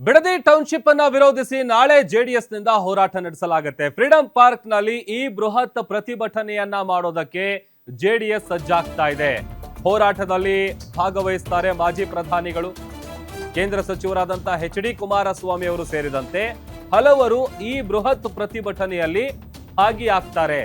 Bidadi township ಅನ್ನ ವಿರೋಧಿಸಿ ನಾಳೆ ಜೆಡಿಎಸ್ನಿಂದ ಹೋರಾಟ ನಡೆಸಲಾಗುತ್ತೆ. ಫ್ರೀಡಂ ಪಾರ್ಕ್ ನಲ್ಲಿ ಈ ಬೃಹತ್ ಪ್ರತಿಭಟನೆಯನ್ನ ಮಾಡೋದಕ್ಕೆ ಜೆಡಿಎಸ್ ಸಜ್ಜಾಗ್ತಾ ಇದೆ. ಹೋರಾಟದಲ್ಲಿ ಭಾಗವಹಿಸುತ್ತಾರೆ ಮಾಜಿ ಪ್ರಧಾನಿಗಳು, ಕೇಂದ್ರ ಸಚಿವರಾದಂತಹ ಎಚ್.ಡಿ. ಕುಮಾರಸ್ವಾಮಿ ಅವರು ಸೇರಿದಂತೆ ಹಲವರು ಈ ಬೃಹತ್ ಪ್ರತಿಭಟನೆಯಲ್ಲಿ ಭಾಗಿಯಾಗ್ತಾರೆ.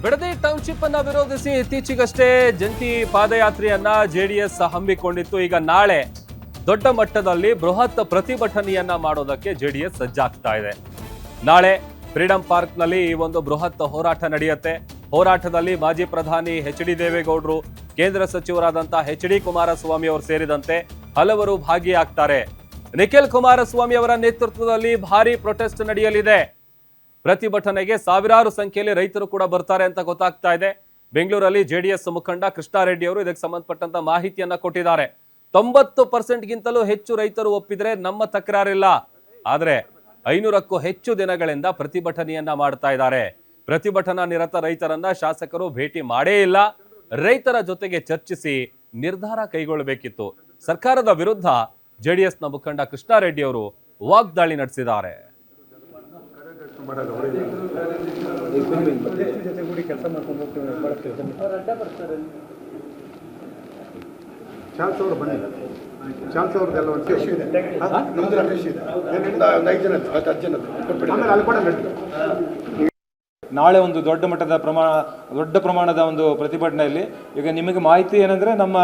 ಬಿಡದಿ ಟೌನ್ಶಿಪ್ ಅನ್ನ ವಿರೋಧಿಸಿ ಇತ್ತೀಚೆಗಷ್ಟೇ ಜಂಟಿ ಪಾದಯಾತ್ರೆಯನ್ನ ಜೆಡಿಎಸ್ ಹಮ್ಮಿಕೊಂಡಿತ್ತು. ಈಗ ನಾಳೆ ದೊಡ್ಡ ಮಟ್ಟದಲ್ಲಿ ಬೃಹತ್ ಪ್ರತಿಭಟನೆಯನ್ನ ಮಾಡೋದಕ್ಕೆ ಜೆಡಿಎಸ್ ಸಜ್ಜಾಗ್ತಾ ಇದೆ. ನಾಳೆ ಫ್ರೀಡಂ ಪಾರ್ಕ್ ನಲ್ಲಿ ಈ ಒಂದು ಬೃಹತ್ ಹೋರಾಟ ನಡೆಯುತ್ತೆ. ಹೋರಾಟದಲ್ಲಿ ಮಾಜಿ ಪ್ರಧಾನಿ ಎಚ್.ಡಿ. ದೇವೇಗೌಡರು, ಕೇಂದ್ರ ಸಚಿವರಾದಂತಹ ಎಚ್.ಡಿ. ಕುಮಾರಸ್ವಾಮಿ ಅವರು ಸೇರಿದಂತೆ ಹಲವರು ಭಾಗಿಯಾಗ್ತಾರೆ. ನಿಖಿಲ್ ಕುಮಾರಸ್ವಾಮಿ ಅವರ ನೇತೃತ್ವದಲ್ಲಿ ಭಾರಿ ಪ್ರೊಟೆಸ್ಟ್ ನಡೆಯಲಿದೆ. ಪ್ರತಿಭಟನೆಗೆ ಸಾವಿರಾರು ಸಂಖ್ಯೆಯಲ್ಲಿ ರೈತರು ಕೂಡ ಬರ್ತಾರೆ ಅಂತ ಗೊತ್ತಾಗ್ತಾ ಇದೆ. ಬೆಂಗಳೂರಲ್ಲಿ ಜೆಡಿಎಸ್ ಮುಖಂಡ ಕೃಷ್ಣಾರೆಡ್ಡಿ ಅವರು ಇದಕ್ಕೆ ಸಂಬಂಧಪಟ್ಟಂತ ಮಾಹಿತಿಯನ್ನ ಕೊಟ್ಟಿದ್ದಾರೆ. 90% ಗಿಂತಲೂ ಹೆಚ್ಚು ರೈತರು ಒಪ್ಪಿದ್ರೆ ನಮ್ಮ ತಕರಾರಿಲ್ಲ, ಆದ್ರೆ 500ಕ್ಕೂ ಹೆಚ್ಚು ದಿನಗಳಿಂದ ಪ್ರತಿಭಟನೆಯನ್ನ ಮಾಡ್ತಾ ಇದ್ದಾರೆ. ಪ್ರತಿಭಟನಾ ನಿರತ ರೈತರನ್ನ ಶಾಸಕರು ಭೇಟಿ ಮಾಡೇ ಇಲ್ಲ. ರೈತರ ಜೊತೆಗೆ ಚರ್ಚಿಸಿ ನಿರ್ಧಾರ ಕೈಗೊಳ್ಳಬೇಕಿತ್ತು. ಸರ್ಕಾರದ ವಿರುದ್ಧ ಜೆಡಿಎಸ್ನ ಮುಖಂಡ ಕೃಷ್ಣಾರೆಡ್ಡಿ ಅವರು ವಾಗ್ದಾಳಿ ನಡೆಸಿದ್ದಾರೆ. ನಾಳೆ ಒಂದು ದೊಡ್ಡ ಪ್ರಮಾಣದ ಒಂದು ಪ್ರತಿಭಟನೆಯಲ್ಲಿ ಈಗ ನಿಮಗೆ ಮಾಹಿತಿ ಏನಂದ್ರೆ, ನಮ್ಮ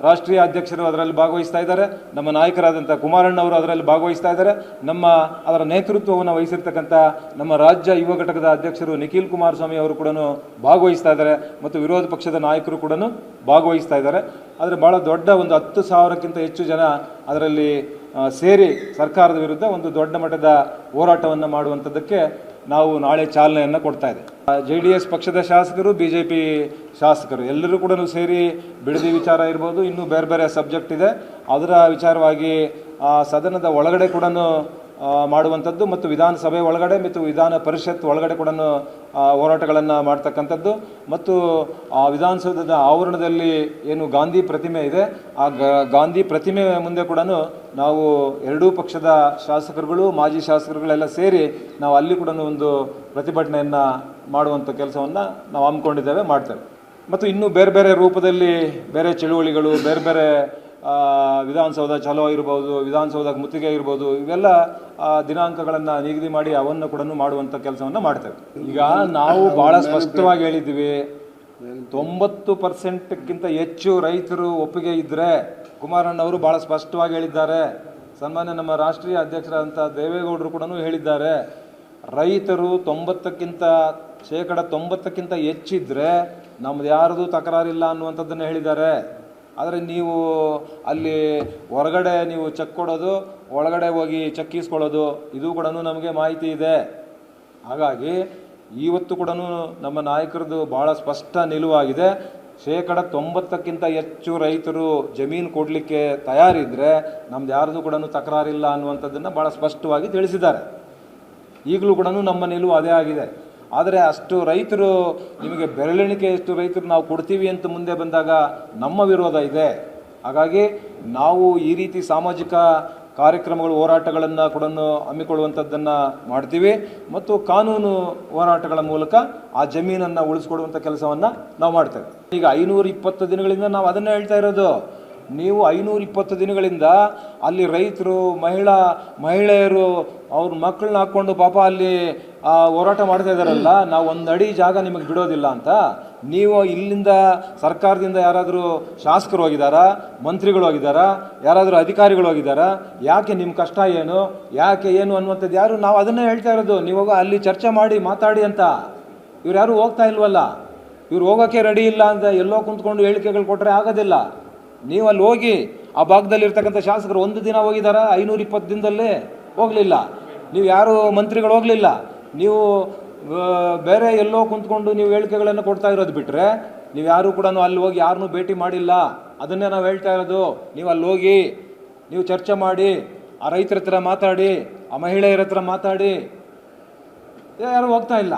ರಾಷ್ಟ್ರೀಯ ಅಧ್ಯಕ್ಷರು ಅದರಲ್ಲಿ ಭಾಗವಹಿಸ್ತಾ ಇದ್ದಾರೆ, ನಮ್ಮ ನಾಯಕರಾದಂಥ ಕುಮಾರಣ್ಣ ಅವರು ಅದರಲ್ಲಿ ಭಾಗವಹಿಸ್ತಾ ಇದ್ದಾರೆ, ಅದರ ನೇತೃತ್ವವನ್ನು ವಹಿಸಿರ್ತಕ್ಕಂಥ ನಮ್ಮ ರಾಜ್ಯ ಯುವ ಘಟಕದ ಅಧ್ಯಕ್ಷರು ನಿಖಿಲ್ ಕುಮಾರಸ್ವಾಮಿ ಅವರು ಕೂಡ ಭಾಗವಹಿಸ್ತಾ ಇದ್ದಾರೆ, ಮತ್ತು ವಿರೋಧ ಪಕ್ಷದ ನಾಯಕರು ಕೂಡ ಭಾಗವಹಿಸ್ತಾ ಇದ್ದಾರೆ. ಆದರೆ ಬಹಳ ದೊಡ್ಡ ಒಂದು 10,000ಕ್ಕಿಂತ ಹೆಚ್ಚು ಜನ ಅದರಲ್ಲಿ ಸೇರಿ ಸರ್ಕಾರದ ವಿರುದ್ಧ ಒಂದು ದೊಡ್ಡ ಮಟ್ಟದ ಹೋರಾಟವನ್ನು ಮಾಡುವಂಥದ್ದಕ್ಕೆ ನಾವು ನಾಳೆ ಚಾಲನೆಯನ್ನು ಕೊಡ್ತಾ ಇದ್ದೇವೆ. ಜೆಡಿಎಸ್ ಪಕ್ಷದ ಶಾಸಕರು, ಬಿಜೆಪಿ ಶಾಸಕರು ಎಲ್ಲರೂ ಕೂಡ ಸೇರಿ ಬಿಡದಿ ವಿಚಾರ ಇರ್ಬೋದು, ಇನ್ನೂ ಬೇರೆ ಬೇರೆ ಸಬ್ಜೆಕ್ಟ್ ಇದೆ, ಅದರ ವಿಚಾರವಾಗಿ ಸದನದ ಒಳಗಡೆ ಕೂಡ ಮಾಡುವಂಥದ್ದು, ಮತ್ತು ವಿಧಾನಸಭೆ ಒಳಗಡೆ ಮತ್ತು ವಿಧಾನ ಪರಿಷತ್ ಒಳಗಡೆ ಕೂಡ ಹೋರಾಟಗಳನ್ನು ಮಾಡ್ತಕ್ಕಂಥದ್ದು, ಮತ್ತು ವಿಧಾನಸೌಧದ ಆವರಣದಲ್ಲಿ ಏನು ಗಾಂಧಿ ಪ್ರತಿಮೆ ಇದೆ, ಆ ಗಾಂಧಿ ಪ್ರತಿಮೆ ಮುಂದೆ ಕೂಡ ನಾವು ಎರಡೂ ಪಕ್ಷದ ಶಾಸಕರುಗಳು, ಮಾಜಿ ಶಾಸಕರುಗಳೆಲ್ಲ ಸೇರಿ ನಾವು ಅಲ್ಲಿ ಕೂಡ ಒಂದು ಪ್ರತಿಭಟನೆಯನ್ನು ಮಾಡುವಂಥ ಕೆಲಸವನ್ನು ನಾವು ಹಮ್ಮಿಕೊಂಡಿದ್ದೇವೆ, ಮಾಡ್ತೇವೆ. ಮತ್ತು ಇನ್ನೂ ಬೇರೆ ಬೇರೆ ರೂಪದಲ್ಲಿ ಬೇರೆ ಚಳುವಳಿಗಳು, ಬೇರೆ ಬೇರೆ ವಿಧಾನಸೌಧ ಚಲೋ ಇರ್ಬೋದು, ವಿಧಾನಸೌಧಕ್ಕೆ ಮುತ್ತಿಗೆ ಇರ್ಬೋದು, ಇವೆಲ್ಲ ದಿನಾಂಕಗಳನ್ನು ನಿಗದಿ ಮಾಡಿ ಅವನ್ನು ಕೂಡ ಮಾಡುವಂಥ ಕೆಲಸವನ್ನು ಮಾಡ್ತೇವೆ. ಈಗ ನಾವು ಭಾಳ ಸ್ಪಷ್ಟವಾಗಿ ಹೇಳಿದ್ದೀವಿ, 90%ಕ್ಕಿಂತ ಹೆಚ್ಚು ರೈತರು ಒಪ್ಪಿಗೆ ಇದ್ದರೆ, ಕುಮಾರಣ್ಣವರು ಭಾಳ ಸ್ಪಷ್ಟವಾಗಿ ಹೇಳಿದ್ದಾರೆ, ಸನ್ಮಾನ್ಯ ನಮ್ಮ ರಾಷ್ಟ್ರೀಯ ಅಧ್ಯಕ್ಷರಾದಂಥ ದೇವೇಗೌಡರು ಕೂಡ ಹೇಳಿದ್ದಾರೆ, ರೈತರು 90% ಹೆಚ್ಚಿದ್ರೆ ನಮ್ದು ಯಾರದು ತಕರಾರಿಲ್ಲ ಅನ್ನುವಂಥದ್ದನ್ನು ಹೇಳಿದ್ದಾರೆ. ಆದರೆ ನೀವು ಅಲ್ಲಿ ಹೊರಗಡೆ ನೀವು ಚೆಕ್ ಕೊಡೋದು, ಒಳಗಡೆ ಹೋಗಿ ಚೆಕ್ ಇಸ್ಕೊಳ್ಳೋದು, ಇದು ಕೂಡ ನಮಗೆ ಮಾಹಿತಿ ಇದೆ. ಹಾಗಾಗಿ ಇವತ್ತು ಕೂಡ ನಮ್ಮ ನಾಯಕರದ್ದು ಭಾಳ ಸ್ಪಷ್ಟ ನಿಲುವಾಗಿದೆ. 90%ಕ್ಕಿಂತ ಹೆಚ್ಚು ರೈತರು ಜಮೀನು ಕೊಡಲಿಕ್ಕೆ ತಯಾರಿದ್ದರೆ ನಮ್ದು ಯಾರದು ಕೂಡ ತಕರಾರಿಲ್ಲ ಅನ್ನುವಂಥದ್ದನ್ನು ಭಾಳ ಸ್ಪಷ್ಟವಾಗಿ ತಿಳಿಸಿದ್ದಾರೆ. ಈಗಲೂ ಕೂಡ ನಮ್ಮ ನಿಲುವು ಅದೇ ಆಗಿದೆ. ಆದರೆ ಅಷ್ಟು ರೈತರು, ನಿಮಗೆ ಬೆರಳೆಣಿಕೆಯಷ್ಟು ರೈತರು ನಾವು ಕೊಡ್ತೀವಿ ಅಂತ ಮುಂದೆ ಬಂದಾಗ ನಮ್ಮ ವಿರೋಧ ಇದೆ. ಹಾಗಾಗಿ ನಾವು ಈ ರೀತಿ ಸಾಮಾಜಿಕ ಕಾರ್ಯಕ್ರಮಗಳು, ಹೋರಾಟಗಳನ್ನು ಕೂಡ ಹಮ್ಮಿಕೊಳ್ಳುವಂಥದ್ದನ್ನು ಮಾಡ್ತೀವಿ, ಮತ್ತು ಕಾನೂನು ಹೋರಾಟಗಳ ಮೂಲಕ ಆ ಜಮೀನನ್ನು ಉಳಿಸ್ಕೊಡುವಂಥ ಕೆಲಸವನ್ನು ನಾವು ಮಾಡ್ತೇವೆ. ಈಗ 520 ದಿನಗಳಿಂದ ನಾವು ಅದನ್ನೇ ಹೇಳ್ತಾ ಇರೋದು. ನೀವು 520 ದಿನಗಳಿಂದ ಅಲ್ಲಿ ರೈತರು, ಮಹಿಳೆಯರು ಅವ್ರ ಮಕ್ಕಳನ್ನ ಹಾಕ್ಕೊಂಡು ಪಾಪ ಅಲ್ಲಿ ಹೋರಾಟ ಮಾಡ್ತಾ ಇದ್ದಾರಲ್ಲ, ನಾವು 1 ಅಡಿ ಜಾಗ ನಿಮಗೆ ಬಿಡೋದಿಲ್ಲ ಅಂತ. ನೀವು ಇಲ್ಲಿಂದ ಸರ್ಕಾರದಿಂದ ಯಾರಾದರೂ ಶಾಸಕರು ಹೋಗಿದ್ದಾರಾ, ಮಂತ್ರಿಗಳು ಹೋಗಿದ್ದಾರಾ, ಯಾರಾದರೂ ಅಧಿಕಾರಿಗಳು ಹೋಗಿದ್ದಾರಾ? ಯಾಕೆ ನಿಮ್ಮ ಕಷ್ಟ ಯಾಕೆ ಏನು ಅನ್ನುವಂಥದ್ದು ಯಾರು? ನಾವು ಅದನ್ನೇ ಹೇಳ್ತಾ ಇರೋದು. ನೀವು ಅಲ್ಲಿ ಚರ್ಚೆ ಮಾಡಿ ಮಾತಾಡಿ ಅಂತ. ಇವ್ರು ಯಾರು ಹೋಗ್ತಾ ಇಲ್ವಲ್ಲ, ಇವ್ರು ಹೋಗೋಕ್ಕೆ ರೆಡಿ ಇಲ್ಲ ಅಂತ ಎಲ್ಲೋ ಕುಂತ್ಕೊಂಡು ಹೇಳಿಕೆಗಳು ಕೊಟ್ಟರೆ ಆಗೋದಿಲ್ಲ. ನೀವು ಅಲ್ಲಿ ಹೋಗಿ ಆ ಭಾಗದಲ್ಲಿರ್ತಕ್ಕಂಥ ಶಾಸಕರು 1 ದಿನ ಹೋಗಿದ್ದಾರಾ? 520 ದಿನದಲ್ಲೇ ಹೋಗಲಿಲ್ಲ. ನೀವು ಯಾರು ಮಂತ್ರಿಗಳು ಹೋಗಲಿಲ್ಲ. ನೀವು ಬೇರೆ ಎಲ್ಲೋ ಕುಂತ್ಕೊಂಡು ನೀವು ಹೇಳಿಕೆಗಳನ್ನು ಕೊಡ್ತಾ ಇರೋದು ಬಿಟ್ಟರೆ ನೀವು ಯಾರು ಕೂಡ ಅಲ್ಲಿ ಹೋಗಿ ಯಾರನ್ನೂ ಭೇಟಿ ಮಾಡಿಲ್ಲ. ಅದನ್ನೇ ನಾವು ಹೇಳ್ತಾ ಇರೋದು. ನೀವು ಅಲ್ಲಿ ಹೋಗಿ ನೀವು ಚರ್ಚೆ ಮಾಡಿ, ಆ ರೈತರ ಹತ್ರ ಮಾತಾಡಿ, ಆ ಮಹಿಳೆಯರ ಹತ್ರ ಮಾತಾಡಿ, ಯಾರು ಹೋಗ್ತಾ ಇಲ್ಲ.